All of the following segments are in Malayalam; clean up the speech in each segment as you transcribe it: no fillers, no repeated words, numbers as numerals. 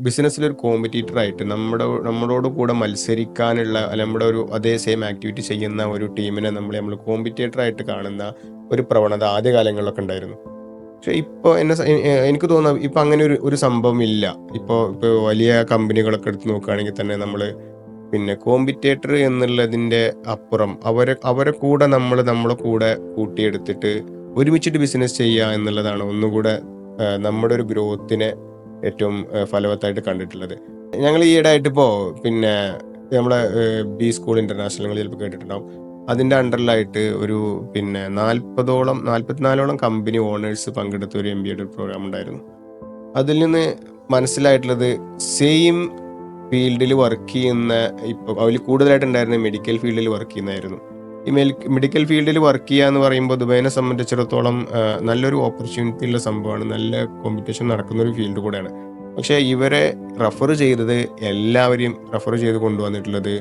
ബിസിനസ്സിലൊരു കോമ്പറ്റീറ്റർ ആയിട്ട് നമ്മളോട് കൂടെ മത്സരിക്കാനുള്ള നമ്മുടെ ഒരു അതേ സെയിം ആക്ടിവിറ്റി ചെയ്യുന്ന ഒരു ടീമിനെ നമ്മൾ കോമ്പറ്റീറ്റർ ആയിട്ട് കാണുന്ന ഒരു പ്രവണത ആദ്യ കാലങ്ങളിലൊക്കെ ഉണ്ടായിരുന്നു. പക്ഷെ ഇപ്പോൾ എനിക്ക് തോന്നുന്നു ഇപ്പൊ അങ്ങനെ ഒരു സംഭവം ഇല്ല. ഇപ്പൊ വലിയ കമ്പനികളൊക്കെ എടുത്ത് നോക്കുകയാണെങ്കിൽ തന്നെ പിന്നെ കോമ്പറ്റേറ്റർ എന്നുള്ളതിന്റെ അപ്പുറം അവരെ അവരെ കൂടെ നമ്മളെ കൂടെ കൂട്ടിയെടുത്തിട്ട് ഒരുമിച്ചിട്ട് ബിസിനസ് ചെയ്യുക എന്നുള്ളതാണ് ഒന്നുകൂടെ നമ്മുടെ ഒരു ഗ്രോത്തിനെ ഏറ്റവും ഫലവത്തായിട്ട് കണ്ടിട്ടുള്ളത്. ഞങ്ങൾ ഈയിടെ ആയിട്ട് പിന്നെ നമ്മളെ ബി സ്കൂൾ ഇന്റർനാഷണൽ നിങ്ങൾ ചിലപ്പോൾ കേട്ടിട്ടുണ്ടാവും. അതിന്റെ അണ്ടറിലായിട്ട് ഒരു പിന്നെ 44ഓളം കമ്പനി ഓണേഴ്സ് പങ്കെടുത്ത ഒരു MBA പ്രോഗ്രാം ഉണ്ടായിരുന്നു. അതിൽ നിന്ന് മനസ്സിലായിട്ടുള്ളത് സെയിം ഫീൽഡിൽ വർക്ക് ചെയ്യുന്ന ഇപ്പോൾ അതിൽ കൂടുതലായിട്ട് ഉണ്ടായിരുന്ന മെഡിക്കൽ ഫീൽഡിൽ വർക്ക് ചെയ്യുന്നതായിരുന്നു. ഈ മെഡിക്കൽ ഫീൽഡിൽ വർക്ക് ചെയ്യുക എന്ന് പറയുമ്പോൾ ദുബൈനെ സംബന്ധിച്ചിടത്തോളം നല്ലൊരു ഓപ്പർച്യൂണിറ്റി ഉള്ള സംഭവമാണ്. നല്ല കോമ്പറ്റീഷൻ നടക്കുന്ന ഒരു ഫീൽഡ് കൂടെയാണ്. പക്ഷേ ഇവരെ എല്ലാവരെയും റെഫർ ചെയ്ത് കൊണ്ടുവന്നിട്ടുള്ളത്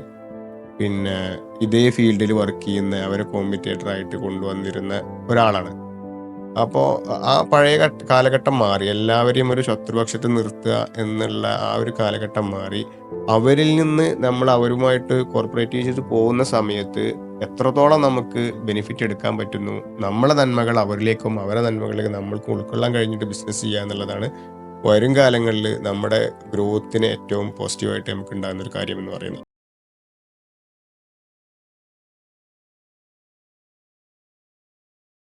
പിന്നെ ഇതേ ഫീൽഡിൽ വർക്ക് ചെയ്യുന്ന അവരെ കോമ്പറ്റേറ്റർ ആയിട്ട് കൊണ്ടുവന്നിരുന്ന ഒരാളാണ്. അപ്പോൾ ആ പഴയ കാലഘട്ടം മാറി. എല്ലാവരെയും ഒരു ശത്രുപക്ഷത്ത് നിർത്തുക എന്നുള്ള ആ ഒരു കാലഘട്ടം മാറി. അവരിൽ നിന്ന് നമ്മൾ അവരുമായിട്ട് കോർപ്പറേറ്റ് ചെയ്ത് പോകുന്ന സമയത്ത് എത്രത്തോളം നമുക്ക് ബെനിഫിറ്റ് എടുക്കാൻ പറ്റുന്നു, നമ്മളെ നന്മകൾ അവരിലേക്കും അവരെ നന്മകളിലേക്ക് നമ്മൾക്ക് ഉൾക്കൊള്ളാൻ കഴിഞ്ഞിട്ട് ബിസിനസ് ചെയ്യുക എന്നുള്ളതാണ് വരും കാലങ്ങളിൽ നമ്മുടെ ഗ്രോത്തിന് ഏറ്റവും പോസിറ്റീവായിട്ട് നമുക്ക് ഉണ്ടാകുന്ന ഒരു കാര്യം എന്ന് പറയുന്നത്.